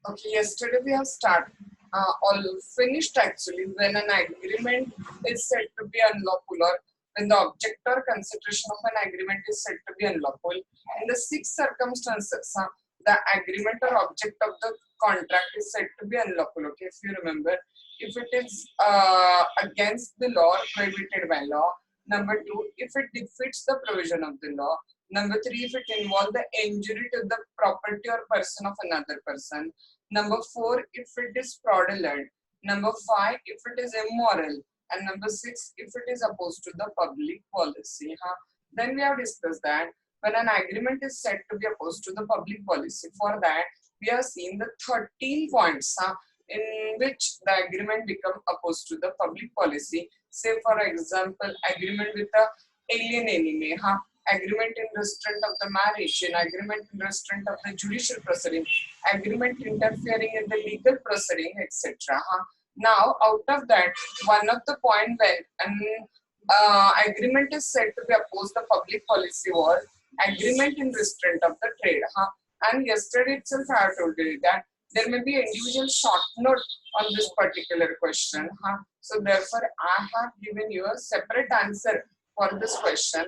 Okay, yesterday we have all finished actually when an agreement is said to be unlawful or when the object or consideration of an agreement is said to be unlawful. In the six circumstances, the agreement or object of the contract is said to be unlawful. Okay, if you remember, if it is against the law or prohibited by law. Number two, if it defeats the provision of the law. Number three, if it involves the injury to the property or person of another person. Number four, if it is fraudulent. Number five, if it is immoral. And number six, if it is opposed to the public policy. Then we have discussed that when an agreement is said to be opposed to the public policy, for that we have seen the 13 points in which the agreement become opposed to the public policy. Say for example, agreement with the alien enemy, agreement in restraint of the marriage, and agreement in restraint of the judicial proceeding, agreement interfering in the legal proceeding, etc. Now, out of that, one of the point when an agreement is said to be opposed the public policy was agreement in restraint of the trade. And yesterday itself I have told you that there may be individual short note on this particular question. So therefore, I have given you a separate answer for this question.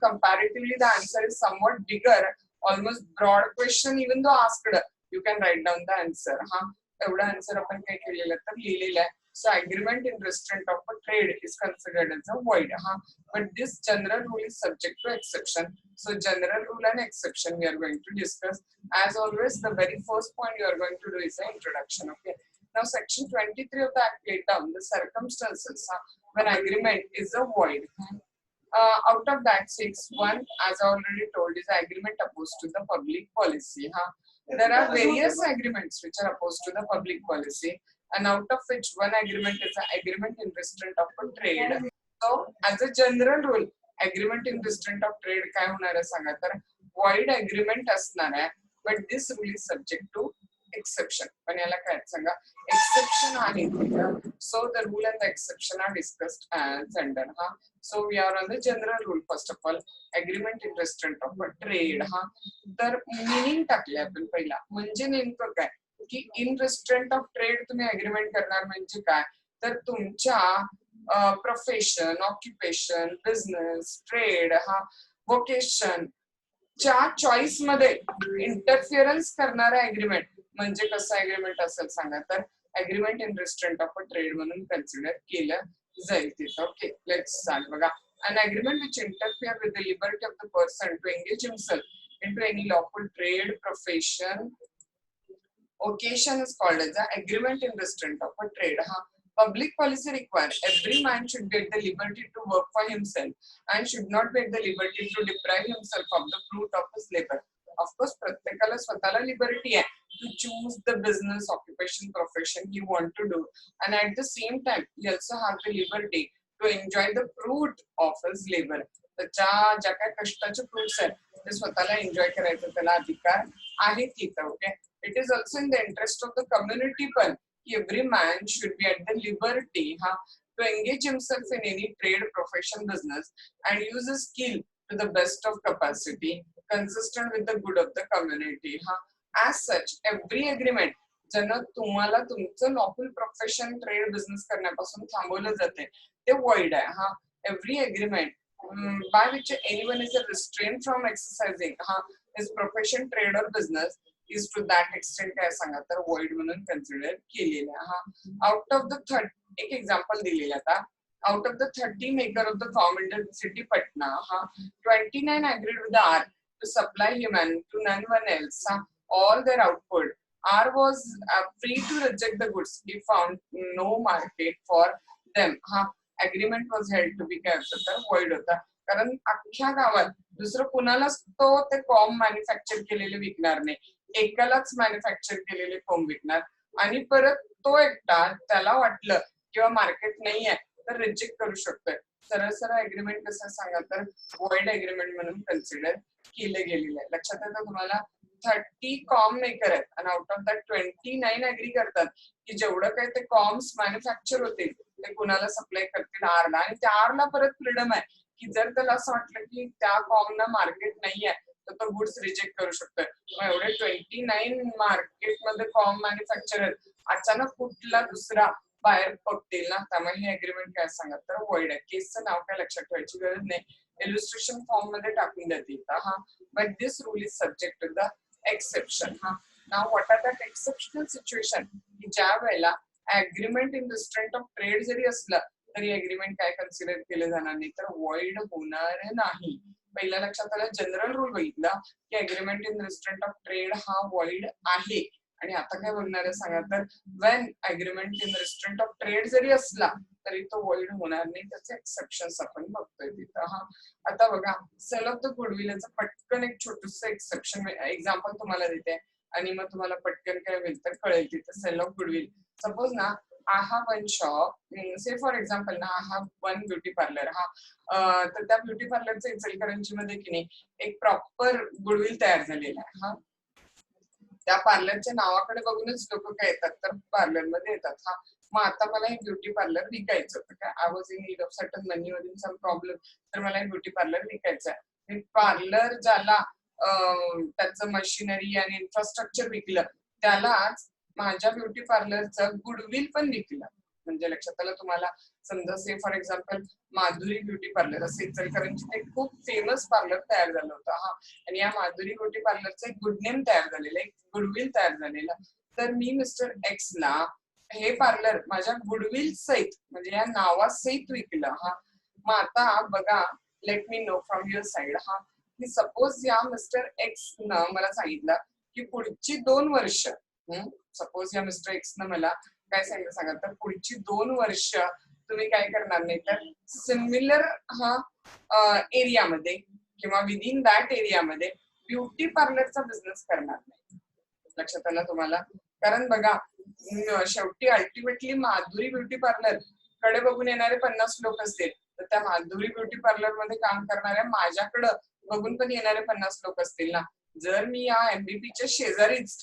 Comparatively, the answer is somewhat bigger, almost broad question. Even though asked, you can write down the answer. एवढा answer आपण काय केलेलं तर लिहिलेलं आहे. So agreement in restraint of a trade is considered as a void. But this general rule is subject to exception. So general rule and exception we are going to discuss. As always, the very first point you are going to do is the introduction. Okay. Now section 23 of the act laid down the circumstances when agreement is a void. Out of that, 6.1, as I already told, is agreement opposed to the public policy. There are various agreements which are opposed to the public policy, and out of which one agreement is an agreement in restraint of a trade. So, as a general rule, agreement in restraint of trade काय होणार आहे सांगा तर void agreement असणार आहे, but this rule is subject to exception. पण याला काय सांगा exception आहे. So the rule and the exception are discussed as under. So we are on the general rule first of all, agreement in restraint of a trade. तर meaning टाकले आपण पहिला म्हणजे नेमकं काय की इन रेस्ट्रेंट ऑफ ट्रेड तुम्ही agreement करणार म्हणजे काय तर तुमच्या profession, occupation, business, trade vocation च्या चॉईस मध्ये इंटरफिअरन्स करणारा अग्रीमेंट म्हणजे कसं अग्रीमेंट असेल सांगा तर agreement in restraint of a trade म्हणून कन्सिडर केलं जाईल तिथं. Okay, let's start. बघा, an agreement which interfere with the liberty of the person to engage himself into any lawful trade, profession, occasion is called as an agreement in restraint of a trade. Public policy requires every man should get the liberty to work for himself and should not get the liberty to deprive himself of the fruit of his labor. Of course, प्रत्येकाला स्वतःला liberty आहे to choose the business, occupation, profession he want to do, and at the same time he also have the liberty to enjoy the fruit of his labor. त्याच्या ज्या काही कष्टाचे fruits आहेत ते स्वतःला एन्जॉय करायचा त्याला अधिकार आहे तिथं. Okay, it is also in the interest of the community पण every man should be at the liberty to engage himself in any trade, profession, business and use his skill to the best of capacity consistent with the good of the community. As such, every agreement ज्यानं तुम्हाला तुमचं lawful profession, trade, business करण्यापासून थांबवलं जाते ते void आहे. Every agreement by which anyone is restrained from exercising his profession, trade or business is to that extent काय सांगा तर void म्हणून कन्सिडर केलेलं आहे. आउट ऑफ द 30, एक एक्झाम्पल दिलेलं आता, out of the 30 maker of the commanded city Patna, 29 agreed with the R to supply human to none one else all their output. R was free to reject the goods he found no market for them. Agreement was held to be काय होतं तर void होता, कारण अख्ख्या गावात दुसरं कुणालाच तो ते फॉर्म मॅन्युफॅक्चर केलेले विकणार नाही, एकालाच मॅन्युफॅक्चर केलेले फॉर्म विकणार आणि परत तो एकटा त्याला वाटलं किंवा मार्केट नाही आहे तर रिजेक्ट करू शकतोय. सरळ सरळ अग्रीमेंट कसं सांगा तर void अग्रीमेंट म्हणून कन्सिडर केले गेलेलं आहे. लक्षात येतं तुम्हाला 30 कॉम मेकर आहेत आणि आउट ऑफ दॅट 29 अग्री करतात की जेवढं काही ते कॉम्स मॅन्युफॅक्चर होतील ते कुणाला सप्लाय करतील आरला, आणि त्या आरला परत फ्रीडम आहे की जर त्याला असं वाटलं की त्या कॉमना मार्केट नाही आहे तर तो गुड्स रिजेक्ट करू शकतोय. मग एवढे 29 मार्केटमध्ये फॉर्म मॅन्युफॅक्चरर अचानक कुठला दुसरा बाहेर बघतील ना, त्यामुळे हे अग्रीमेंट काय सांगत तर वॉइड आहे. केसचं नाव काय लक्षात ठेवायची गरज नाही, इलुस्ट्रेशन फॉर्म मध्ये टाकून देतील हा. But this rule is subject to the exception हा. Now what are that exceptional situation, की ज्या वेळेला agreement in restraint of trade जरी असलं तरी अग्रीमेंट काय कन्सिडर केलं जाणार नाही, तर वॉइड होणार नाही. पहिल्या लक्षात आलं, जनरल रूल बघितला की agreement in restraint of trade हा वॉइड आहे. आणि आता काय बघणार आहे सांगा, तर Wien agreement in restraint of trade जरी असला तरी तो वॉइड होणार नाही, त्याचे एक्सेप्शन्स आपण बघतोय तिथं हा. आता बघा, सेल ऑफ द गुडविल याचं पटकन एक छोटस एक्सेप्शन एक्झाम्पल तुम्हाला देते आणि मग तुम्हाला पटकन काय होईल तर कळेल तिथं. सेल ऑफ गुडविल, सपोज ना I have one shop, say for example ना I have one beauty parlor हा, तर त्या ब्युटी पार्लरच्या इचलकरंजी मध्ये की नाही एक प्रॉपर गुडविल तयार झालेला आहे हा. त्या पार्लरच्या नावाकडे बघूनच लोक काय येतात तर पार्लर मध्ये येतात हा. मग आता मला हे ब्युटी पार्लर विकायचं होतं काय, I was in need of certain money मधील सम प्रॉब्लेम, तर मला हे ब्युटी पार्लर विकायचं आहे. मी पार्लर ज्याला त्याचं मशिनरी आणि इन्फ्रास्ट्रक्चर विकलं त्यालाच माझ्या ब्युटी पार्लरचं गुडविल पण विकलं. म्हणजे लक्षात आलं तुम्हाला. समजा say for example Madhuri beauty parlour असेल तर ते खूप फेमस पार्लर तयार झालं होतं हा, आणि या माधुरी ब्युटी पार्लरचं एक गुड नेम तयार झालेलं, एक गुडविल तयार झालेलं. तर मी मिस्टर एक्स ला हे पार्लर माझ्या गुडविल सहित म्हणजे या नावासहित विकलं हा. मग आता बघा, let me know from your side हा, की सपोज या मिस्टर एक्स न मला सांगितलं की पुढची 2 वर्ष, सपोज या मिस्टर एक्स न मला काय सांगितलं सांगा, तर पुढची 2 वर्ष तुम्ही काय करणार नाही तर सिमिलर हा एरियामध्ये किंवा विदिन दॅट एरियामध्ये ब्युटी पार्लरचा बिझनेस करणार नाही. लक्षात आलं तुम्हाला. कारण बघा, शेवटी अल्टिमेटली माधुरी ब्युटी पार्लर कडे बघून येणारे 50 लोक असतील, तर त्या माधुरी ब्युटी पार्लर मध्ये काम करणाऱ्या माझ्याकडे बघून पण येणारे 50 लोक असतील ना. जर मी या एमबीपीच्या शेजारीच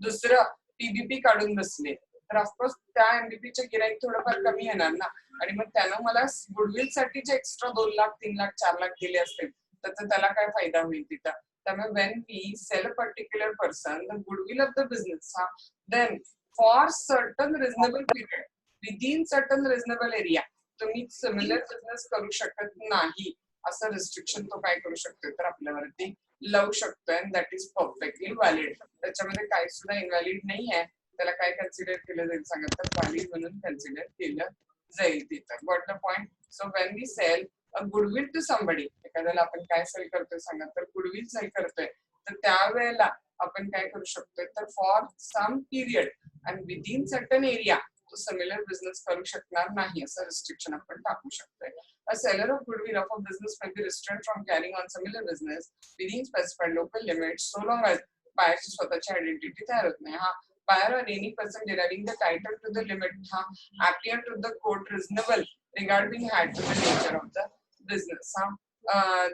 दुसरं पीबीपी काढून बसले तर ऑफकोर्स त्या एमबीपीचे गिराईक थोडंफार कमी येणार ना, आणि मग त्यानं मला गुडविल साठी जे एक्स्ट्रा 2 लाख 3 लाख 4 लाख दिले असतील तर त्याला काय फायदा होईल तिथं. त्यामुळे when we sell a particular person the goodwill of the business हा, then for certain reasonable period within certain reasonable area तुम्ही सिमिलर बिझनेस करू शकत नाही, असं रिस्ट्रिक्शन तो काय करू शकतो तर आपल्यावरती लावू शकतोय. And that is perfectly valid. त्याच्यामध्ये काही सुद्धा इनव्हॅलिड नाही आहे. त्याला काय कन्सिडर केलं जाईल सांगा, तर व्हॅलिड म्हणून कन्सिडर केलं जाईल तिथं. What the point. So when we sell a goodwill to somebody, एखाद्याला आपण काय सेल करतोय सांगा, तर गुडविल सेल करतोय, तर त्यावेळेला आपण काय करू शकतोय तर for some period and within certain area तो सिमिलर बिझनेस करू शकणार नाही, असं रिस्ट्रिक्शन आपण टाकू शकतोय. A seller of goodwill of a business may be restrained from carrying on similar business within specified local limits so long as buyerची स्वतःची identity तयार होत नाही हा. Buyer or any person deriving the title to the limit ha appear to the court reasonable regarding had to the nature of the business ha.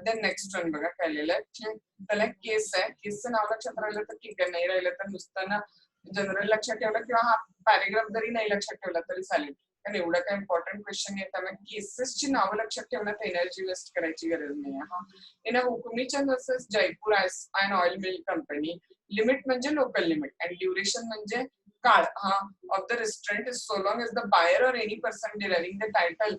Then next one बघा काय लिहिलंय, त्याला केस आहे. केसचं नाव लक्षात राहिलं तर ठीक आहे, नाही राहिलं तर नुसतं ना जनरल लक्षात ठेवलं किंवा हा पॅरेग्राफ जरी नाही लक्षात ठेवला तरी चालेल, कारण एवढं काय इम्पॉर्टंट क्वेश्चन आहे. त्यामुळे केसेसची नावं लक्षात ठेवण्यात एनर्जी वेस्ट करायची गरज नाही हा. In a Hukumichand versus Jaipur and oil mill company, limit म्हणजे लोकल लिमिट अँड ड्युरेशन म्हणजे काळ हा of the restraint is so long as the buyer or any person deriving the title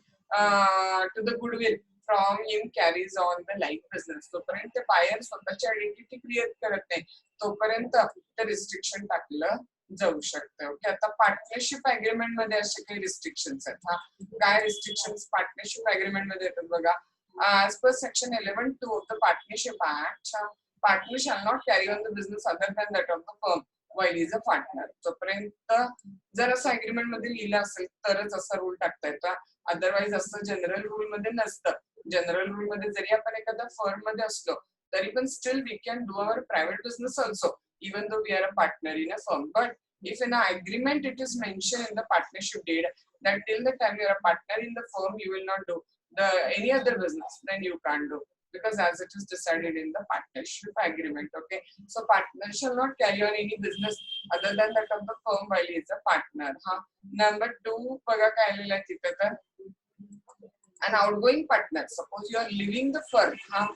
to the goodwill from him carries on the life business. तोपर्यंत ते buyer स्वतःची identity create करत नाही तोपर्यंत ते रिस्ट्रिक्शन टाकलं जाऊ शकतं. ओके. आता पार्टनरशिप अग्रीमेंट मध्ये असे काही रिस्ट्रिक्शन्स आहेत हा. काय रिस्ट्रिक्शन्स पार्टनरशिप अग्रीमेंट मध्ये येतात बघा. As per section 11(2) of the partnership act, partner shall not carry on the business other than that of the firm while is a partner. तोपर्यंत जर असं अग्रीमेंट मध्ये लिहिलं असेल तरच असा रूल टाकता येतो, अदरवाईज असं जनरल रूल मध्ये नसतं. जनरल रूल मध्ये जरी आपण एखाद्या फर्म मध्ये असलो तरी पण still we can do our private business also even though we are a partner in a firm. But if in an agreement it is mentioned in the partnership deed that till the time you are a partner in the firm you will not do any other business, then you can't do, because as it is decided in the partnership agreement. Okay, so partner shall not carry on any business other than that of the firm while he is a partner ha. Number 2 बघा काय लिहिलं आहे तिथे तर, an outgoing partner, suppose you are leaving the firm ha,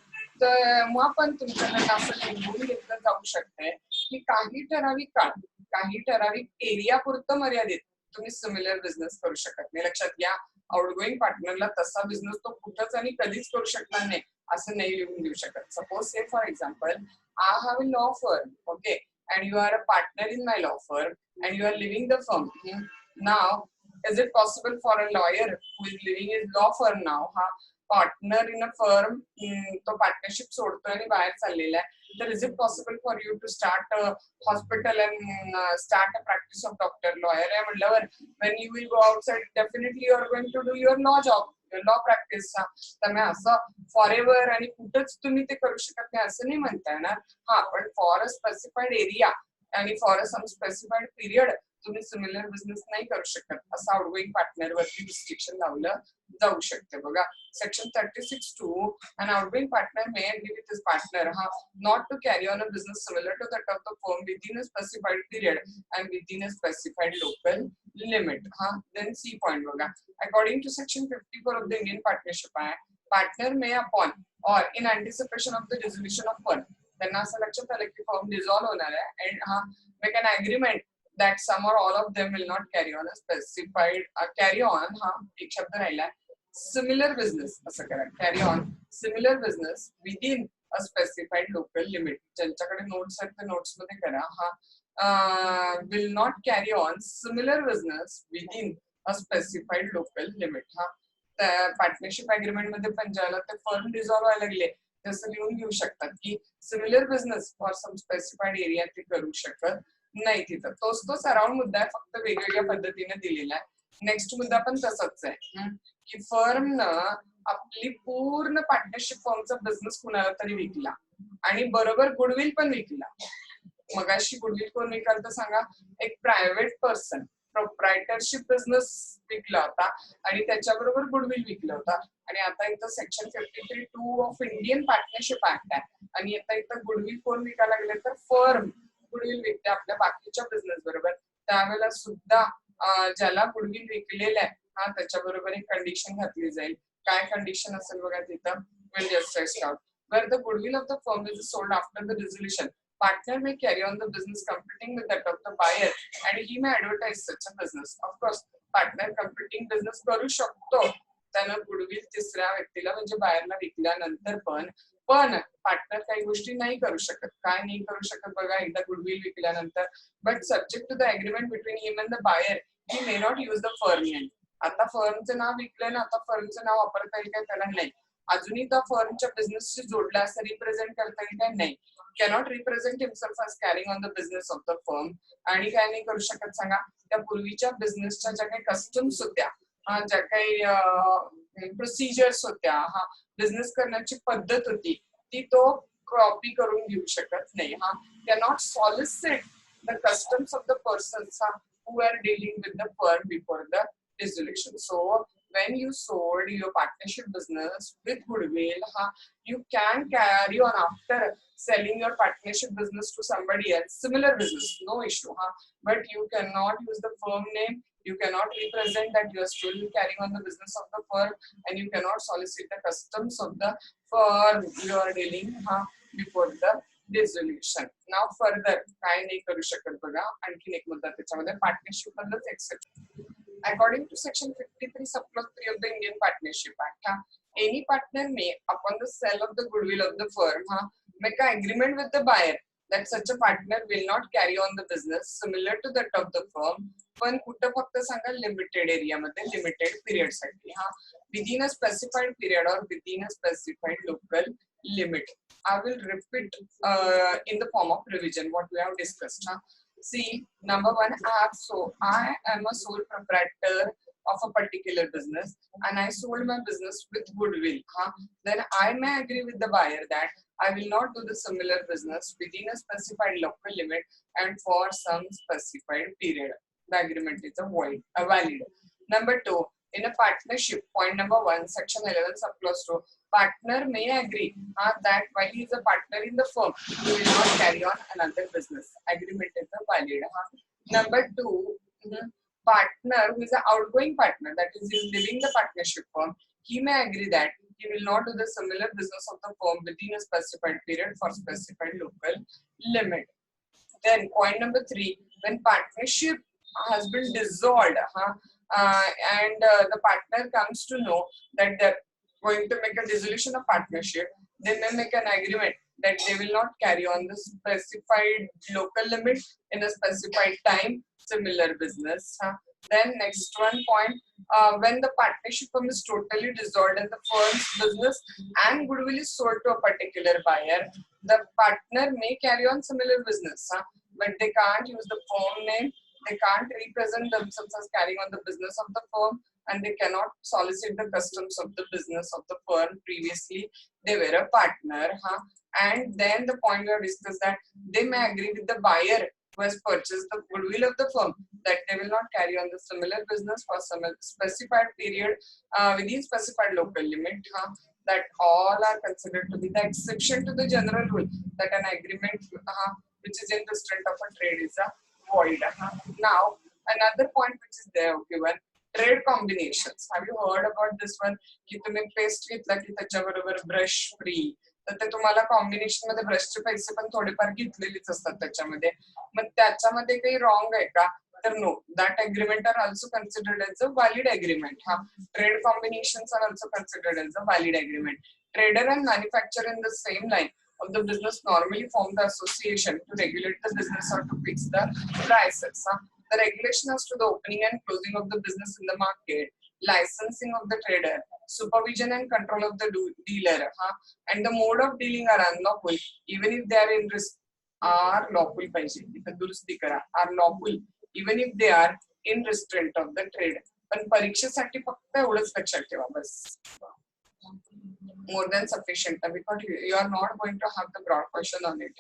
तेव्हा पण तुमच्याकडनं असं लिहून घेतलं जाऊ शकते की काही ठराविक काळ, काही ठराविक एरिया पुरतं मर्यादित तुम्ही सिमिलर बिझनेस करू शकत नाही. लक्षात घ्या, आउटगोईंग पार्टनरला तसा बिझनेस तो कुठंच आणि कधीच करू शकणार नाही असं नाही लिहून देऊ शकत. Suppose say for example, I have a law firm, okay, and you are a partner in my law firm and you are leaving the firm. Now, is it possible for a lawyer who is leaving his law firm now, partner in a firm, तो partnership सोडतोय आणि बाहेर चाललेला आहे, तर is it possible for you to start a hospital and start a practice of doctor, lawyer आहे म्हटल्यावर when you will go outside definitely you are going to do your law job, your law practice. त्यामुळे असं forever आणि कुठंच तुम्ही ते करू शकत नाही असं नाही म्हणता येणार. हा, पण फॉर अ स्पेसिफाईड एरिया आणि for a some specified period तुम्ही सिमिलर बिझनेस नाही करू शकत असं आउटगोईंग पार्टनर वरती रिस्ट्रिक्शन लावलं जाऊ शकते. बघा, section 36(2), an outgoing partner may agree with his partner not to carry on a business similar to that of the firm within a specified period and within a specified local limit. Then C point बघा, according to section 54 of the Indian Partnership Act, partner may upon or in anticipation of the dissolution of firm, त्यांना असं लक्षात आलं की firm dissolve होणार आहे and make an agreement that some or all of them will not carry on a specified carry on एक शब्द राहिला similar business असं करा, carry on similar business within a specified local limit. ज्यांच्याकडे notes आहेत ते नोट्स मध्ये करा. will not carry on similar business within a specified local limit. Partnership agreement मध्ये पण ज्याला ते फर्म डिझॉल्व्ह व्हायला लागले तसं लिहून घेऊ शकतात की similar business for some specified area ते करू शकत नाही. तिथं तोच अराउंड मुद्दा आहे, फक्त वेगवेगळ्या पद्धतीने दिलेला आहे. नेक्स्ट मुद्दा पण तसाच आहे की फर्मनं आपली पूर्ण पार्टनरशिप फर्मचा बिझनेस कुणाला तरी विकला आणि बरोबर गुडविल पण विकला. मगाशी गुडविल कोण विकाल तर सांगा, एक प्रायव्हेट पर्सन प्रोप्रायटरशिप बिझनेस विकला होता आणि त्याच्याबरोबर गुडविल विकलं होता. आणि आता इथं section 53(2) of Indian partnership act आहे आणि आता इथं गुडविल कोण विकायला लागले तर फर्म गुडविल विकते आपल्या बाकीच्या बिझनेस बरोबर. त्यावेळेला सुद्धा ज्याला गुडविल विकलेलं आहे त्याच्याबरोबर एक कंडिशन घातली जाईल. काय कंडिशन असेल बघा तिथं, will just test out. Where the goodwill of the firm is sold after the dissolution, partner may carry on the business competing with that of the buyer and he may advertise such a business. Of course, partner competing business करू शकतो त्यानं goodwill तिसऱ्या व्यक्तीला म्हणजे बायरला विकल्यानंतर पण partner काही गोष्टी नाही करू शकत. काय नाही करू शकत बघा, एकदा गुडविल विकल्यानंतर, but subject to the agreement between him and the buyer he may not use the firm name. आता फर्मचं नाव विकलंय ना, आता फर्मचं नाव वापरता येईल काय त्याला नाही. अजूनही त्या फर्मच्या बिझनेसशी जोडला असं रिप्रेझेंट करता येईल काय नाही. Cannot represent himself as carrying on the business of the firm. आणि काय नाही करू शकत सांगा, त्या पूर्वीच्या बिझनेसच्या ज्या काही कस्टम्स होत्या, ज्या काही प्रोसिजर्स होत्या, बिझनेस करण्याची पद्धत होती ती तो कॉपी करून घेऊ शकत नाही. Cannot solicit the customs of the persons who are dealing with the firm before the dissolution. So when you sold your partnership business with goodwill, you can carry on after selling your partnership business to somebody else, similar business, no issue. But you cannot use the firm name. You cannot represent that you are still carrying on the business of the firm, and you cannot solicit the customs of the firm you are dealing before the dissolution. Now further काय नाही करू शकत बघा, आणखीन एक मुद्दा त्याच्यामध्ये partnership मधलंच exception. According to section 53 subclause 3 of the Indian Partnership Act, any partner may, upon the sale of the goodwill of the firm, make an agreement with the buyer that such a partner will not carry on the business similar to that of the firm, पण कुठं फक्त सांगा limited area मध्ये limited period साठी, within a specified period or within a specified local limit. I will repeat in the form of revision what we have discussed. See, number one, I am a sole proprietor of a particular business and I sold my business with goodwill. Then I may agree with the buyer that I will not do the similar business within a specified local limit and for some specified period. The agreement is valid. Number two, in a partnership, point number 1, section 11 subclause 2, partner may agree that while he is a partner in the firm, he will not carry on another business. Agreement is valid. Number 2, partner who is an outgoing partner, that is, he is leaving the partnership firm, he may agree that he will not do the similar business of the firm within a specified period for specified local limit. Then point number 3, when partnership has been dissolved, and the partner comes to know that they're going to make a dissolution of partnership, they may make an agreement that they will not carry on the specified local limit in a specified time, similar business. Then next one point, when the partnership firm is totally dissolved and the firm's business and goodwill is sold to a particular buyer, the partner may carry on similar business, but they can't use the firm name, they can't represent themselves as carrying on the business of the firm, and they cannot solicit the customs of the business of the firm. Previously, they were a partner. And then the point we have discussed that they may agree with the buyer who has purchased the goodwill of the firm that they will not carry on the similar business for some specified period within specified local limit. That all are considered to be the exception to the general rule that an agreement which is in the strength of a trade is a void. Now, another point which is there given, trade combinations. Have you heard about this one? की तुम्ही paste घेतला की त्याच्याबरोबर brush free, तर ते तुम्हाला combination मध्ये ब्रशचे पैसे पण थोडेफार घेतलेलेच असतात त्याच्यामध्ये. मग त्याच्यामध्ये काही रॉंग आहे का? तर no, that agreement are also considered as a valid agreement. Trade combinations are also considered as a valid agreement. Trader and manufacturer in the same line of the business normally form the association to regulate the business or to fix the prices. The regulation as to the opening and closing of the business in the market, licensing of the trader, supervision and control of the dealer, and the mode of dealing are unlawful even if they are in risk. Are lawful पाहिजे, इथं दुरुस्ती करा, are lawful even if they are in restraint of the trade. पण परीक्षेसाठी फक्त एवढंच लक्षात ठेवा बस. More than sufficient because you are not going to have the broad question on it.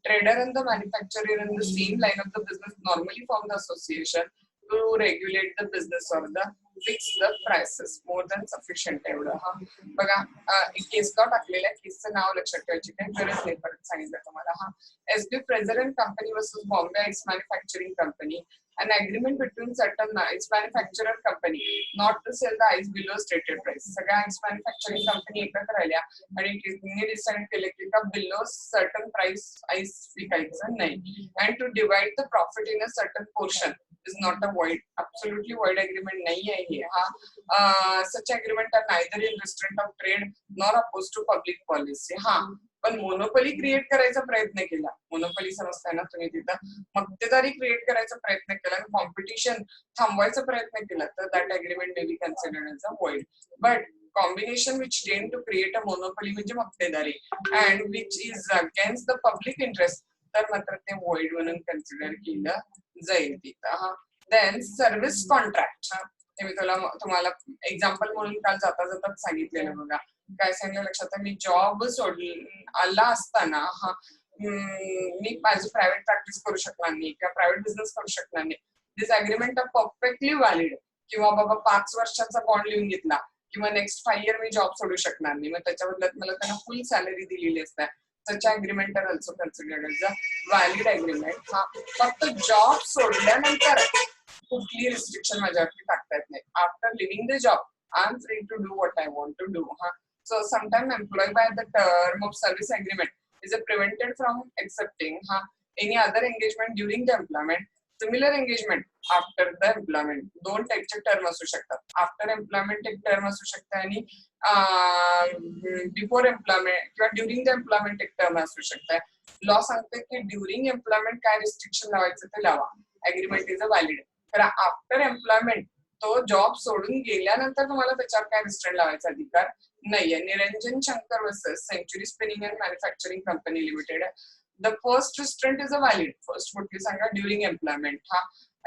Trader and the manufacturer in the same line of the business normally form the association to regulate the business or the fix the prices. More than sufficient एवढं. बघा एक केस law टाकलेल्या केसचं नाव लक्षात ठेवायची काही गरज नाही, परत सांगितलं तुम्हाला. SB Fraser and Company versus Bombay Ice Manufacturing Company. An agreement between certain ice manufacturer company not to sell the ice below stated price. सगळ्या ice manufacturing company एकत्र आल्या आणि त्यांनी डिसाइड केले की का below certain price ice विकायचं नाही, and to divide the profit in a certain portion is not a void, absolutely void agreement nahi hai ye. Such agreement are neither in restraint of trade nor opposed to public policy. पण monopoly create करायचा प्रयत्न केला, monopoly समजताय ना तुम्ही, तिथं मक्तेदारी create करायचा प्रयत्न केला, कॉम्पिटिशन थांबवायचा प्रयत्न केला, तर that agreement may be considered as a void. But combination which tend to create a monopoly म्हणजे मक्तेदारी and which is against the public interest, तर मात्र ते void म्हणून कन्सिडर केलं जाईल तिथं. Then सर्व्हिस कॉन्ट्रॅक्ट, हे मी तुम्हाला एक्झाम्पल म्हणून काल जाता जाता सांगितलेलं बघा. काय सांगितलं लक्षात, मी जॉब आला असताना मी माझी प्रायव्हेट प्रॅक्टिस करू शकणार नाही किंवा प्रायव्हेट बिझनेस करू शकणार नाही. दिस अग्रीमेंट आर परफेक्टली व्हॅलिड. किंवा बाबा 5 वर्षाचा बॉन्ड लिहून घेतला किंवा नेक्स्ट 5 इयर मी जॉब सोडू शकणार नाही, मग त्याच्या बदल्यात मला त्यांना फुल सॅलरी दिलेली असते. such agreement are also considered as a valid agreement. फक्त जॉब सोडल्यानंतर कुठली रिस्ट्रिक्शन माझ्यावरती टाकता येत नाही. After leaving the job I am free to do what I want to do. So sometimes employed by the term of service agreement is prevented from accepting any other engagement during the employment. Similar engagement after the employment. दोन टाइपचे term असू शकतात. After employment एक term असू शकते आणि before employment किंवा during the employment एक टर्म असू शकते. लॉ सांगते की ड्युरिंग एम्प्लॉयमेंट काय रिस्ट्रिक्शन लावायचं ते लावा, अग्रीमेंट इज अ व्हॅलिड. तर आफ्टर एम्प्लॉयमेंट तो जॉब सोडून गेल्यानंतर तुम्हाला त्याच्यावर काय रिस्ट्रिक्ट लावायचा अधिकार नाहीये. Niranjan Shankar versus Century Spinning and Manufacturing Company Limited. The first restraint is a valid. First कुठली सांगा, during employment.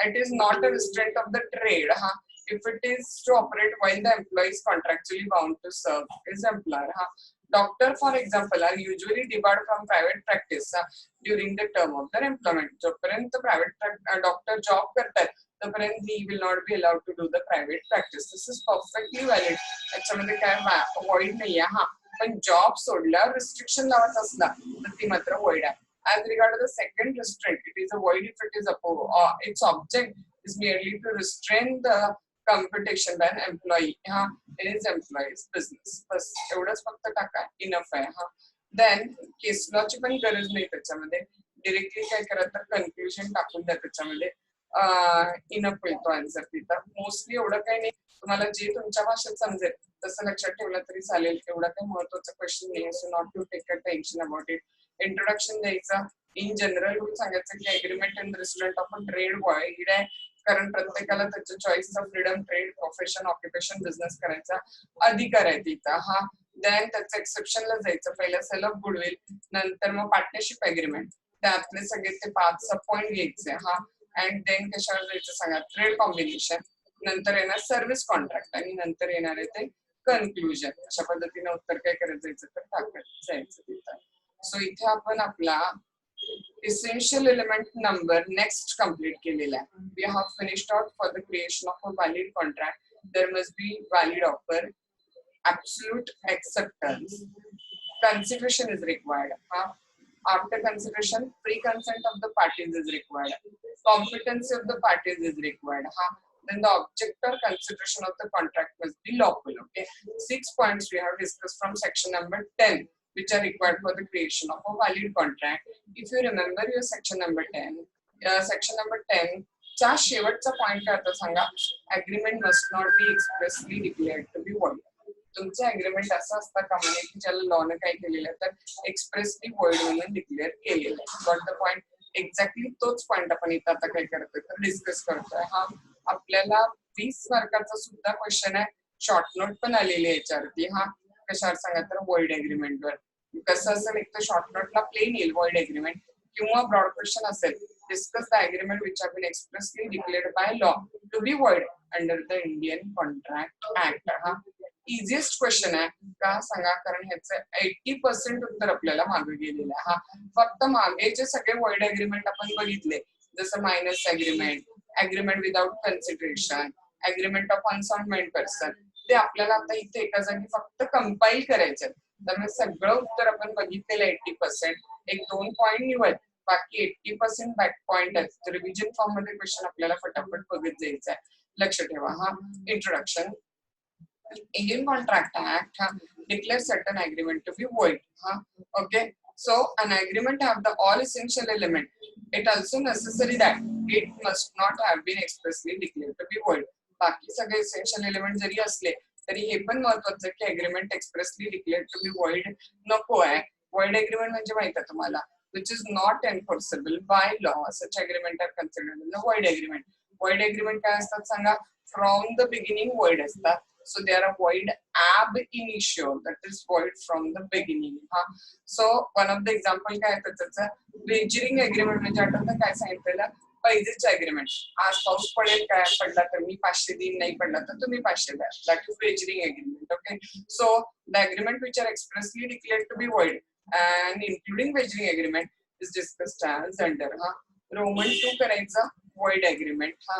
It is not a restraint of the trade. If it is to operate while the employee is contractually bound to serve his employer. Doctor, for example, are usually debarred from private practice during the term of their employment. जोपर्यंत private doctor job करतात तोपर्यंत he will not be allowed to do the private practice. This is perfectly valid. त्याच्यामध्ये काय void नाहीये. पण job सोडल्यावर restriction लावत असला तर ती मात्र void आहे. As regard to the second restraint, it is a void if it is its object is merely to restrain the competition by employee हा इन इज एम्प्लॉईज बिझनेस, बस एवढंच फक्त टाका, इनफ आहे हा. देन केस लॉची पण गरज नाही त्याच्यामध्ये, डिरेक्टली काय करा तर कन्क्ल्युजन टाकून द्या त्याच्यामध्ये, इनफ होईल तो आन्सर तिथं. मोस्टली एवढं काही नाही, तुम्हाला जे तुमच्या भाषेत समजेल तसं लक्षात ठेवलं तरी चालेल, एवढा काही महत्वाचा क्वेश्चन नाही, so not to take a tension about it. Introduction द्यायचं, इन जनरल रूल सांगायचं की agreement in respect of a trade void आहे, कारण प्रत्येकाला त्याच्या चॉईसचा freedom, trade, profession, occupation, business करायचा अधिकार आहे तिथं हा. देन त्याचं एक्सेप्शनला जायचं, पहिलं सेल ऑफ गुडविल, नंतर मग पार्टनरशिप अग्रीमेंट, त्यातले सगळे ते 5 पॉईंट घ्यायचे हा. अँड देन कशावर जायचं सांगा, ट्रेड कॉम्बिनेशन, नंतर येणार सर्व्हिस कॉन्ट्रॅक्ट, आणि नंतर येणार आहे ते कन्क्लुजन. अशा पद्धतीने उत्तर काय करत जायचं तर टाकत जायचं तिथं. सो इथे आपण आपला essential element number next complete केलेला आहे. We have finished out for the creation of a valid contract. There must be valid offer, absolute acceptance, consideration is required. After consideration, pre-consent of the parties is required. Competency of the parties is required. Then the object or consideration of the contract must be lawful. Okay, 6 points we have discussed from section number 10, which are required for the creation of a valid contract. If you remember your section number 10, चा शेवटचा point काय होता सांगा, agreement must not be expressly declared to be void. तुमचं agreement असं असता कामा नये की ज्याला लॉने काय केलेलं आहे तर एक्सप्रेसली व्हॉइड म्हणून डिक्लेअर केलेलं आहे. Got the point. एक्झॅक्टली तोच पॉइंट आपण इथं आता काय करतोय तर डिस्कस करतोय. हा आपल्याला 20 मार्काचा सुद्धा क्वेश्चन आहे, शॉर्ट नोट पण आलेली आहे याच्यावरती. हा कशावर सांगा तर व्हॉइड अग्रीमेंटवर. कसं असेल, एक तर शॉर्ट नोटला प्लेन येईल व्हॉइड अग्रीमेंट, किंवा ब्रॉड क्वेश्चन असेल, discuss the agreement which have been expressly declared by law to be void under the Indian Contract Act. हा इझिएस्ट क्वेश्चन आहे का सांगा, कारण ह्याचं 80% उत्तर आपल्याला मागे गेलेलं आहे. हा फक्त मागे जे सगळे व्हॉइड अग्रीमेंट आपण बघितले, जसं minus agreement, agreement without consideration, agreement of unsound person, ते आपल्याला आता इथे एका जागी फक्त कंपाईल करायचे. त्यामुळे सगळं उत्तर आपण बघितलेलं 80%. एक 2 पॉईंट निवड, बाकी 80% बॅक पॉईंट आहेत. रिव्हिजन फॉर्म मध्ये क्वेश्चन आपल्याला फटाफट बघत जायचं आहे. लक्ष ठेवा. हा introduction. Indian Contract Act declares certain agreement to be void. Okay, so an agreement have the all essential element. It also necessary that it must not have been expressly declared to be void. बाकी सगळे essential element जरी असले तरी हे पण महत्वाचं की agreement expressly declared to be void नको आहे. Void agreement म्हणजे माहिती आहे तुम्हाला, which is not enforceable by law. Such agreement are considered as a void agreement. Void agreement काय असतात सांगा, from the beginning void असतात. So they are a void ab initio, that is void from the beginning. So one of the example काय त्याचं wagering agreement म्हणजे आठवतं काय सांगितलेलं, पैजेचं अग्रीमेंट. आज पाऊस पडेल, काय पडला तर मी 500 देईन, नाही पडला तर तुम्ही 500 द्या. That is wagering agreement. Okay, so the agreement which are expressly declared to be void and including wagering agreement is discussed as under. Roman 2 करायचं void agreement.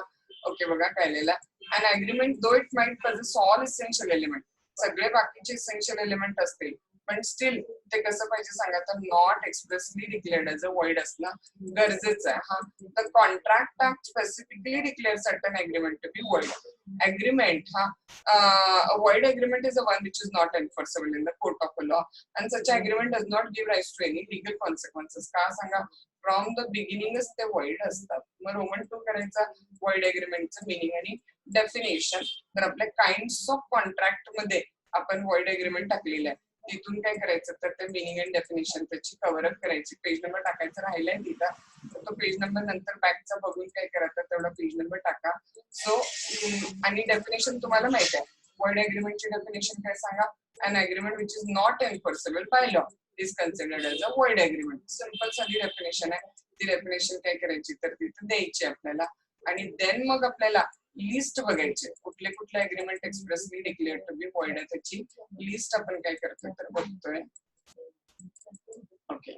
ओके बघा काय लिहिलं, an agreement though it might possess all essential element, सगळे बाकीचे essential element असतील पण steel ते कसं पाहिजे सांगा तर not expressly declared as a void असणं गरजेचं आहे. the contract act specifically declares certain agreement to be void. Agreement a void agreement is the one which is not enforceable in the court of law and such agreement does not give rise to any legal consequences. का सांगा, from the बिगिनिंगच ते void असतात. मग Roman 2 करायचा void agreementचं meaning आणि definition. तर आपल्या kinds of contract मध्ये आपण void agreement टाकलेलं आहे, तिथून काय करायचं तर ते मिनिंग अँड डेफिनेशन त्याची कव्हर अप करायची. पेज नंबर टाकायचं राहिलाय तिथं, तर तो पेज नंबर नंतर बॅकचा बघून काय करायचं तेवढा पेज नंबर टाका. सो आणि डेफिनेशन तुम्हाला माहित आहे, void agreementची डेफिनेशन काय सांगा, an agreement which is not enforceable by law is considered as a void agreement. Simple साधी डेफिनेशन आहे. ती डेफिनेशन काय करायची तर तिथे द्यायची आपल्याला, आणि देन मग आपल्याला लिस्ट बघायचे कुठले कुठले agreement expressly declared to be void आहे त्याची लिस्ट आपण काय करतोय तर बघतोय. ओके,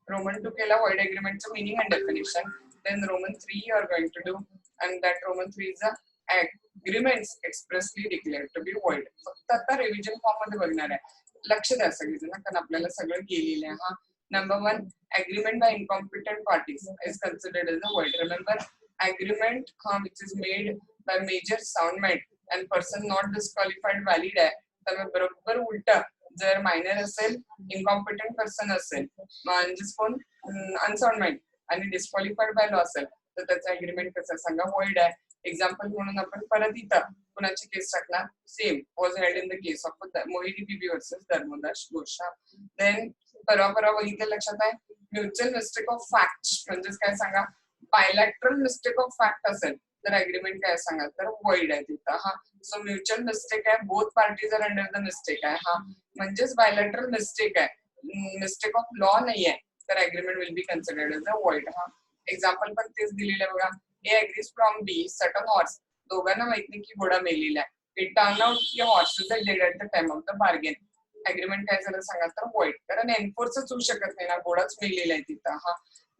रोमन 2 केला व्हॉइड अग्रीमेंटचं meaning and definition. Then Roman 3 you are going to do, and that Roman 3 is a agreements expressly declared to be void. फक्त आता रिव्हिजन फॉर्म मध्ये बघणार आहे. लक्ष द्या सगळेजण, कारण आपल्याला सगळं केलेलं आहे. Number 1, agreement by incompetent parties is considered as a void. Remember, agreement which is made by major sound mind and person not disqualified valid आहे. तर बरोबर उलट, जर मायनर असेल, इनकॉम्पिटंट पर्सन असेल, म्हणजेच कोण अनसाऊंड माइंड आणि डिस्क्वालिफाईड बाय लॉ असेल, तर त्याचं अग्रीमेंट कसं सांगा वॉइड आहे. एक्झाम्पल म्हणून आपण परत इथं कुणाची केस टाकणार, same was held in the case of Mohini Bibi versus Dharmadas Ghose. Then परवा बघितलं लक्षात आहे, म्युच्युअल मिस्टेक ऑफ फॅक्ट म्हणजेच काय सांगा, बायलॅटरल मिस्टेक ऑफ फॅक्ट असेल तर अग्रीमेंट काय सांगा तर वॉइड आहे तिथं. हा, सो म्युच्युअल मिस्टेक आहे, both parties are under the mistake आहे. हा, म्हणजेच बायलॅटरल मिस्टेक आहे, मिस्टेक ऑफ लॉ नाही आहे, तर agreement will be considered as a void. हा, एक्झाम्पल पण तेच दिलेलं आहे बघा. A agrees from B certain horse, दोघांना माहित नाही की घोडा मेलेला आहे. इट टर्न आउट की horses are dead at the time of the bargain. Agreement काय झालं सांगा तर वॉइड, कारण एन्फोर्सच होऊ शकत नाही ना, घोडाच मेलेला आहे तिथं. हा,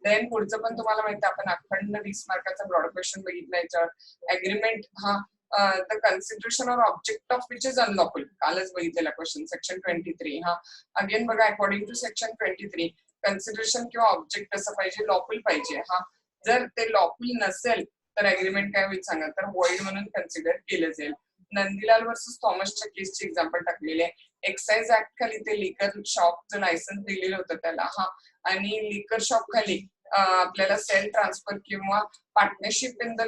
देन पुढचं पण तुम्हाला माहिती, आपण अखंड 20 मार्काचा ब्रॉड क्वेश्चन बघितला याच्यावर. अग्रीमेंट हा the consideration or object of which is unlawful, कालच बघितलेला क्वेश्चन सेक्शन 23. हा, अगेन बघा, अकॉर्डिंग टू सेक्शन 23 कन्सिडरेशन किंवा ऑब्जेक्ट कसं पाहिजे, लॉफुल पाहिजे. हा, जर ते लॉफुल नसेल तर अग्रीमेंट काय होईल सांगा तर वॉइड म्हणून कन्सिडर केलं जाईल. नंदीलाल वर्सेस थॉमसच्या केसची एक्झाम्पल टाकलेली आहे. एक्साइज ऍक्ट खाली ते लिकर शॉपचं लायसन्स दिलेलं होतं त्याला. हा, आणि लिकर शॉप खाली आपल्याला सेल ट्रान्सफर किंवा पार्टनरशिप इन द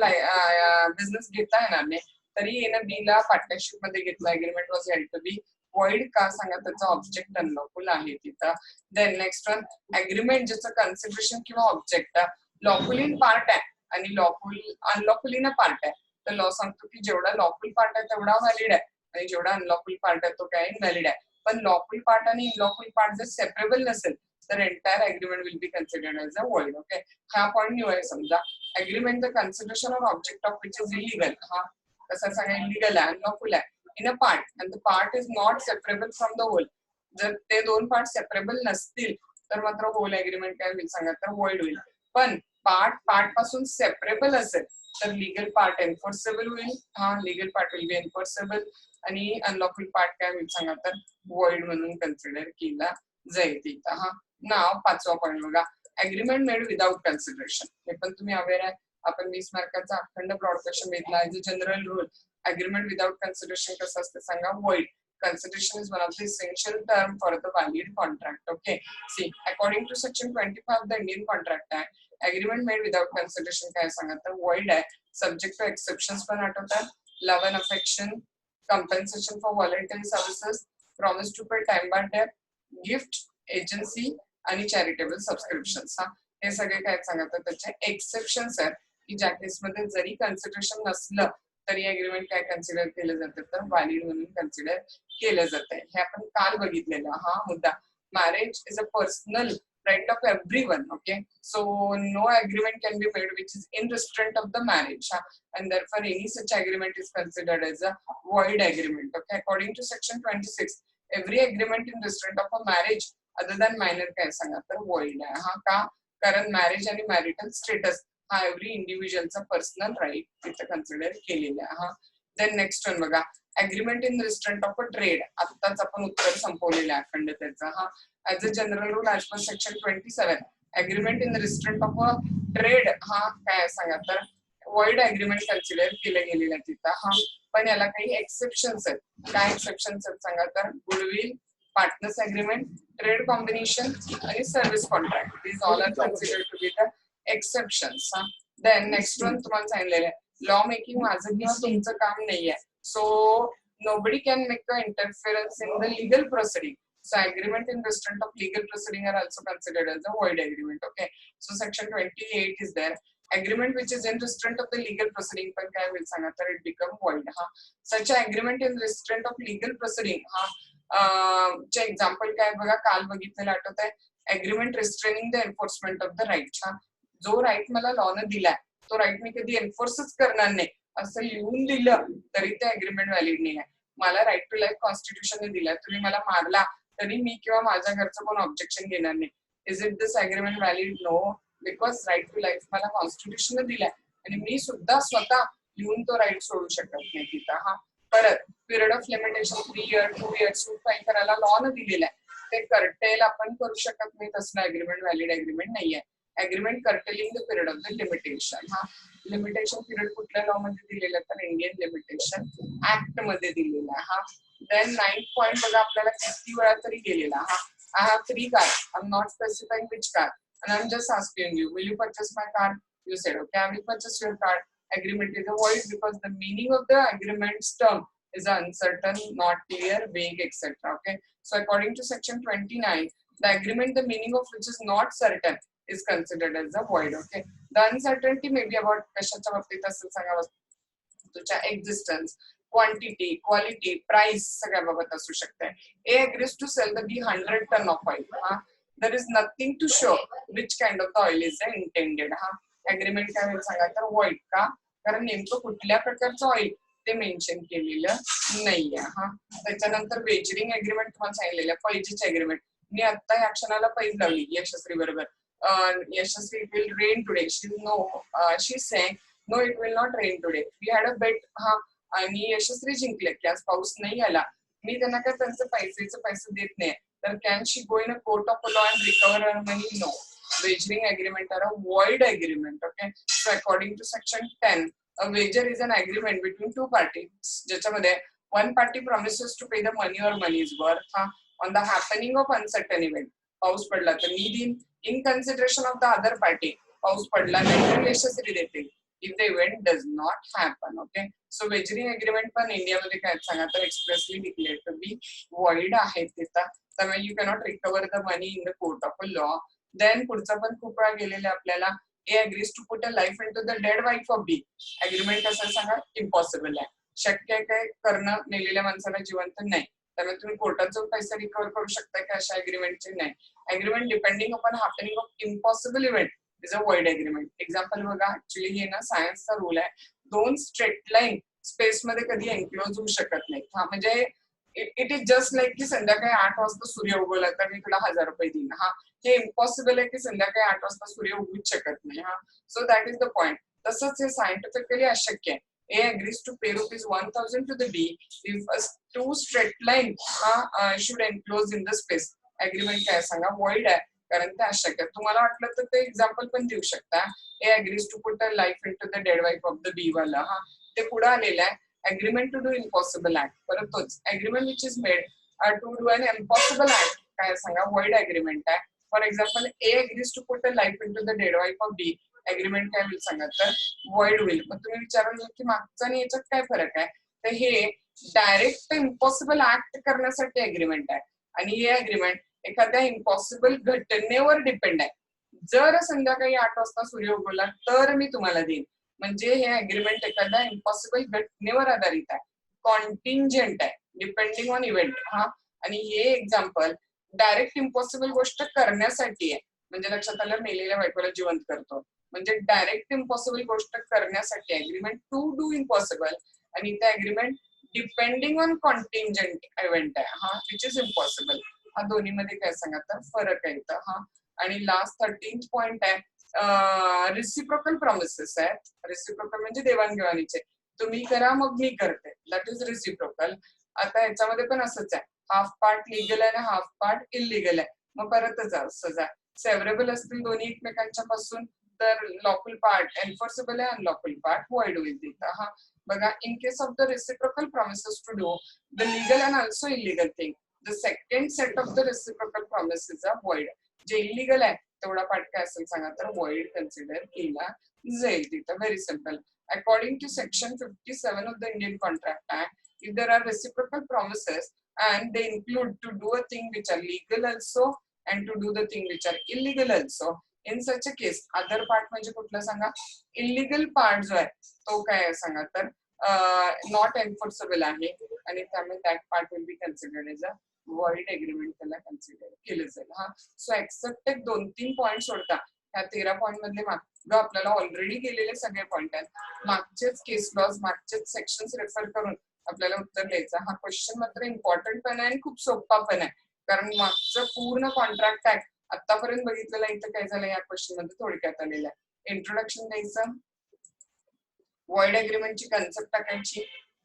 बिझनेस घेता येणार नाही, तरी एन बी ला पार्टनरशिप मध्ये घेतला. Agreement was held to be void का सांगा, त्याचा ऑब्जेक्ट अनलॉफुल आहे तिथं. देन नेक्स्ट वन, अग्रीमेंट ज्याचं कन्सिडरेशन किंवा ऑब्जेक्ट लॉफुल इन पार्ट आहे आणि lawful unlawful in a part आहे. तर लॉ सांगतो की जेवढा लॉफुल पार्ट आहे तेवढा व्हॅलिड आहे आणि जेवढा अनलॉफुल पार्ट आहे तो काय इनव्हॅलिड आहे. पण लॉफुल पार्ट आणि इनलॉफुल पार्ट जर सेपरेबल नसेल तर entire agreement will be considered as a void. Okay, हा पॉईंट न्यू आहे. समजा agreement the consideration or object of which is illegal. हा, कसं सांगा, इलिगल आहे, अनलॉफुल आहे in a part and the part is not separable from the whole. जर ते दोन पार्ट सेपरेबल नसतील तर मात्र होल अग्रीमेंट काय होईल सांगा तर वॉइड होईल. पण पार्ट पासून सेपरेबल असेल तर लीगल पार्ट एन्फोर्सेबल होईल. हा, लीगल पार्ट विल बी एन्फोर्सेबल आणि अनलॉफुल पार्ट काय होईल सांगा तर वॉइड म्हणून कन्सिडर केला जाईल तिथं. हा, नाव पाचवा पॉईंट बघा, अग्रीमेंट मेड विदाउट कन्सिडरेशन. हे पण तुम्ही अवेअर आहे, आपण 20 मार्काचा अखंड ब्रॉड क्वेश्चन घेतला. As a general rule agreement without consideration कसं असतं सांगा, void. Consideration is one of the essential term for the valid contract. Okay, see, according to section 25 of the Indian Contract Act, agreement made without consideration काय सांगा तर void आहे. Subject to exceptions पण आठवतात, love and affection, compensation for voluntary services, promise to pay time by debt, gift, agency आणि charitable subscriptions. हा, हे सगळे काय सांगा तर त्याचे एक्सेप्शन्स आहेत की ज्या केसमध्ये जरी कन्सिडरेशन नसलं तरी अग्रीमेंट काय कन्सिडर केलं जातं तर व्हॅलिड म्हणून कन्सिडर केलं जात आहे. हे आपण काल बघितलेलं हा मुद्दा. Marriage is a personal right of everyone. Okay, so no agreement can be made which is in restraint of the marriage. and therefore any such agreement is considered as a void agreement. Okay, according to section 26 every agreement in restraint of a marriage other than minor काय सांगा तर void आहे. हा, का, कारण marriage आणि marital status हा every इंडिव्हिज्युअलचा personal right तिथे कन्सिडर केलेला आहे. हा, देन नेक्स्ट वन बघा, agreement in restraint of a trade. आत्ताच आपण उत्तर संपवलेलं आहे अखंड त्याचा. हा, as a general rule as per section 27 agreement in restraint of a trade हा काय सांगा तर वॉइड अग्रीमेंट कन्सिडर केलं गेलेलं आहे तिथं. हा, पण याला काही एक्सेप्शन्स आहेत. काय एक्सेप्शन्स आहेत सांगा तर goodwill, partners agreement, trade combination आणि service contract. These all are considered to be the exceptions. Then next one तुम्हाला सांगितलेलं आहे लॉ मेकिंग माझं किंवा तुमचं काम नाहीये. So nobody can make an interference in the legal proceeding. So agreement in restraint of legal proceeding are also considered as a void agreement. Okay, so section 28 is there. Agreement which is in restraint of the legal proceeding पण काय होईल सांगा तर it become void. हा, such a agreement in restraint of legal proceeding हा चे example काय बघा, काल बघितलेलं आठवत आहे, agreement restraining the enforcement of the right. हा, जो राईट मला लॉनं दिलाय तो राईट मी कधी एन्फोर्सच करणार नाही असं लिहून दिलं तरी ते अग्रीमेंट व्हॅलिड नाही आहे. मला राईट टू लाईफ कॉन्स्टिट्यूशनने दिलाय, तुम्ही मला मारला तरी मी किंवा माझ्या घरचं कोण ऑब्जेक्शन घेणार नाही. Is it this agreement valid? No, because right to life मला कॉन्स्टिट्यूशनने दिलाय आणि मी सुद्धा स्वतः लिहून तो राईट सोडू शकत नाही तिथं. हा, परत period of limitation 3 year 2 years suit file करायला लॉनं दिलेलं आहे, ते कर्टेल आपण करू शकत नाही. तसलं अग्रीमेंट व्हॅलिड अग्रीमेंट नाहीये. Agreement curtailing the period of the limitation. हा, लिमिटेशन पिरियड कुठल्या लॉ मध्ये दिलेला तर इंडियन लिमिटेशन ऍक्ट मध्ये दिलेला हा. देन 9th पॉइंट बघा आपल्याला किती वेळा तरी गेलेला हा. I have 3 car, I am not specifying which car and I'm just asking you, will you purchase my car? You said okay, I will purchase your car. Agreement is a void because the meaning of the agreement's term is uncertain, not clear, vague, etc. Okay, so according to section 29, the agreement, the meaning of which is not certain, is considered as a void. Okay, the uncertainty may be about कशाच्या बाबतीत असेल सांगा, वस्तूच्या existence, quantity, quality, price सगळ्या बाबत असू शकते. A agrees to sell the B 100 ton of oil. There is nothing to show which kind of the oil is intended. हा agreement काय होईल सांगा तर void का, कारण नेमकं कुठल्या प्रकारचं ऑइल ते मेन्शन केलेलं नाहीये हा. त्याच्यानंतर वेजरिंग एग्रीमेंट तुम्हाला सांगितलेलं पैजीची एग्रीमेंट. मी आता या क्षणाला पैज लावली यशस्वी बरोबर. Yashasvi it will rain today. She saying no it will not rain today. We had a bet हा, आणि यशस्वी जिंकले की आज पाऊस नाही आला. मी त्यांना काय त्यांचं पैसे देत नाही, तर can she go in a court of law and recover her money? No. Wagering agreement are a void agreement. Okay, so according to section 10, a wager is an agreement between two parties ज्याच्यामध्ये one party promises to pay the money or money's worth on the happening of uncertain event. पाऊस पडला तर मी देईन in consideration of the other party. पाऊस पडला नाही तर यशस्वी देतील if the event does not happen. Okay, so wagering agreement पण इंडियामध्ये काय सांगा तर expressly declared to be void आहे तिथं. त्यामुळे you cannot recover the money in the court of law. Then पुढचं पण खूप वेळा गेलेलं आपल्याला. A agrees to put a life into the dead wife of B. Agreement कसं सांगा इम्पॉसिबल आहे, शक्य आहे काय करणं मेलेल्या माणसाला जिवंत नाही. त्यामुळे तुम्ही कोर्टात जाऊन पैसे रिकव्हर करू शकता का अशा अग्रीमेंटचे नाही. Agreement depending upon happening of impossible event is a void agreement. Example बघा, ऍक्च्युली हे ना सायन्सचा रूल आहे, दोन स्ट्रेट लाईन स्पेस मध्ये कधी एन्क्लोज होऊ शकत नाही. हा म्हणजे इट इज जस्ट लाईक की संध्याकाळी 8 वाजता सूर्य उगवला तर मी तुला 1000 रुपये देईन. हा हे इम्पॉसिबल आहे की संध्याकाळी 8 वाजता सूर्य उगवूच शकत नाही. हा so that is the point. तसंच हे सायंटिफिकली अशक्य आहे. A agrees to pay ₹1000 to the B if two straight line should enclose in the space. Agreement काय सांगा void आहे, कारण ते अशक्य आहे. तुम्हाला वाटलं तर ते एक्झाम्पल पण देऊ शकता. A agrees to put a life into the dead wife of the B वाला. हा ते पुढे आलेलं आहे. Agreement to do impossible act. परत तोच agreement which is made to do an impossible act काय सांगा void agreement आहे. For example A agrees to put a life into the dead wife of B. Agreement काय होईल सांगा तर void होईल. मग तुम्ही विचाराल की मागचा आणि याच्यात काय फरक आहे, तर हे डायरेक्ट इम्पॉसिबल ऍक्ट करण्यासाठी अग्रीमेंट आहे आणि हे अग्रीमेंट एखाद्या इम्पॉसिबल घटनेवर डिपेंड आहे. जर संध्याकाळी 8 वाजता सूर्य उगवला तर मी तुम्हाला देईन. म्हणजे हे अग्रीमेंट एखाद्या इम्पॉसिबल घटनेवर आधारित आहे, कॉन्टिंजेंट आहे, डिपेंडिंग ऑन इव्हेंट. हा आणि हे एक्झाम्पल डायरेक्ट इम्पॉसिबल गोष्ट करण्यासाठी आहे. म्हणजे लक्षात आलं, मेलेल्या बायकोला जिवंत करतो म्हणजे डायरेक्ट इम्पॉसिबल गोष्ट करण्यासाठी अग्रीमेंट टू डू इम्पॉसिबल, आणि ते agreement depending on contingent event आहे हा विच इज इम्पॉसिबल. हा दोन्ही मध्ये काय सांगा तर फरक आहे इथं. हा आणि लास्ट 13th पॉइंट आहे रिसिप्रोकल प्रॉमिसेस आहेत. रिसिप्रोकल म्हणजे देवाणघेवाणीचे, तुम्ही करा मग मी करते, दॅट इज रिसिप्रोकल. आता याच्यामध्ये पण असंच आहे, हाफ पार्ट लिगल आहे आणि हाफ पार्ट इलिगल आहे. मग परतच असंच आहे, सेव्हरेबल असतील दोन्ही एकमेकांच्या पासून तर लॉफुल पार्ट एन्फोर्सेबल आहे, अनलॉफुल पार्ट void होईल तिथं. हा बघा, in case of the reciprocal promises to do the legal and also illegal thing, the second set of the reciprocal promises are void. जे इलिगल आहे तेवढा पार्ट काय असेल सांगा तर void कन्सिडर केला जाईल तिथं. Very simple. According to section 57 of the Indian Contract Act, if there are reciprocal promises and they include to do a thing which are legal also and to do the thing which are illegal also, in such a case other part म्हणजे कुठला सांगा, illegal part जो आहे तो काय आहे सांगा तर नॉट एन्फोर्सेबल आहे आणि त्यामुळे that part will be considered as a void agreement त्याला कन्सिडर केलं जाईल. हा सो एक्सेप्टेड 2-3 पॉइंट सोडता ह्या 13 पॉइंट मधले मागं आपल्याला ऑलरेडी गेलेले सगळे पॉइंट आहेत. मागचेच केस लॉज, मागचेच सेक्शन्स रेफर करून आपल्याला उत्तर द्यायचं. हा क्वेश्चन मात्र इम्पॉर्टंट पण आहे आणि खूप सोपा पण आहे, कारण मागचं पूर्ण कॉन्ट्रॅक्ट ऍक्ट आतापर्यंत बघितलेलं इथं काय झालं या क्वेश्चन मध्ये थोडक्यात आलेलं आहे. इंट्रोडक्शन द्यायचं, void अग्रीमेंटची कन्सेप्ट टाकायची,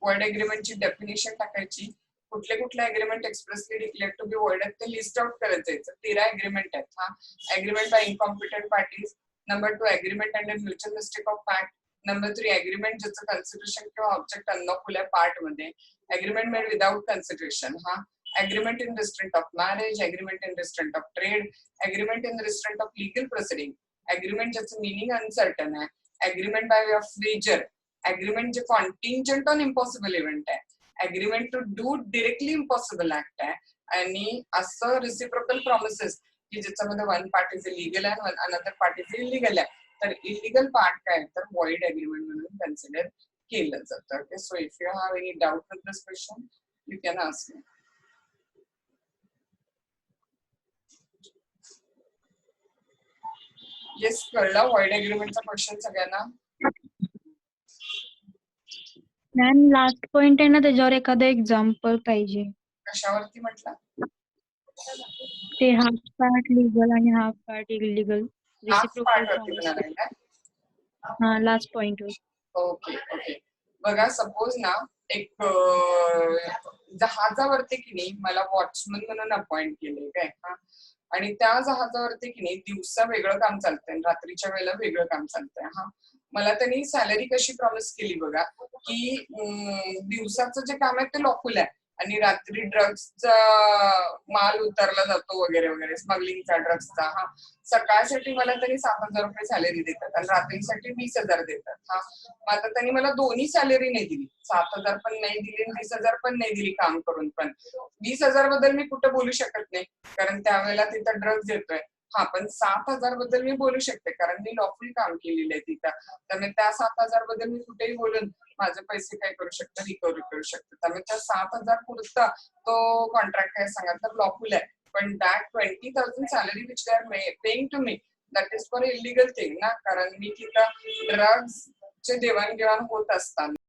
void अग्रीमेंटची डेफिनेशन टाकायची, कुठले कुठले agreement expressly declare to be void आहेत ते लिस्ट आउट करत जायचं. 13 अग्रीमेंट आहेत. हा agreement by incompetent parties. Number 2 agreement under mutual mistake of fact. Number 3 agreement ज्याचं कन्सिडरेशन किंवा ऑब्जेक्ट अनलॉफुल आहे पार्ट मध्ये, अग्रीमेंट मेड विदाउट कन्सिडरेशन, हा agreement in restraint of marriage, agreement in restraint of trade, agreement in restraint of legal proceeding, agreement ज्याचं meaning uncertain आहे, agreement by way of wager, agreement जे contingent on impossible event आहे, agreement to do directly impossible act आहे, आणि असं reciprocal promises की ज्याच्यामध्ये one part is legal आहे अनदर पार्ट इज इलिगल आहे, तर इलिगल पार्ट काय तर वॉइड अग्रीमेंट म्हणून कन्सिडर केलं जातं. Okay, so if you have any doubt with this question you can ask me. Yes, कळला वॉइड अग्रीमेंटचा क्वेश्चन सगळ्यांना? मॅम लास्ट पॉइंट आहे ना, त्याच्यावर एखादं एक्झाम्पल पाहिजे. कशावरती म्हटलं? ते हाफ पार्ट लिगल आणि half part illegal half part reciprocal वरती प्रॉमिस. म्हणाले काय? हा लास्ट पॉइंट. ओके ओके, बघा सपोज ना एक जहाजावरती की नाही मला वॉचमन म्हणून अपॉइंट केले काय, हा, आणि त्या जहाजावरती की नाही दिवसा वेगळं काम चालतंय रात्रीच्या वेळेला वेगळं काम चालतंय. हा, मला त्यांनी सॅलरी कशी प्रॉमिस केली बघा की दिवसाचं जे काम आहे ते लॉफुल आहे आणि रात्री ड्रग्सचा माल उतरला जातो वगैरे वगैरे, स्मगलिंगचा ड्रग्सचा. हा, सकाळसाठी मला त्यांनी 7,000 रुपये सॅलरी देतात आणि रात्रीसाठी 20,000 देतात. हा, मग आता त्यांनी मला दोन्ही सॅलरी नाही दिली, 7,000 पण नाही दिली आणि 20,000 पण नाही दिली काम करून. पण 20,000 बद्दल मी कुठं बोलू शकत नाही कारण त्यावेळेला तिथं ड्रग्ज येतोय. हा, पण 7,000 बद्दल मी बोलू शकते कारण मी लॉफुल काम केलेलं आहे तिथं. त्यामुळे त्या 7,000 बद्दल मी कुठेही बोलून माझे पैसे काय करू शकतो, रिकव्हरी करू शकतो. त्यामुळे त्या 7,000 पुरता तो कॉन्ट्रॅक्ट काय सांगा तर लॉफुल आहे. पण that 20,000 salary which they are paying to me that is for illegal thing ना, कारण मी तिथं ड्रग्सचे देवाणघेवाण होत असताना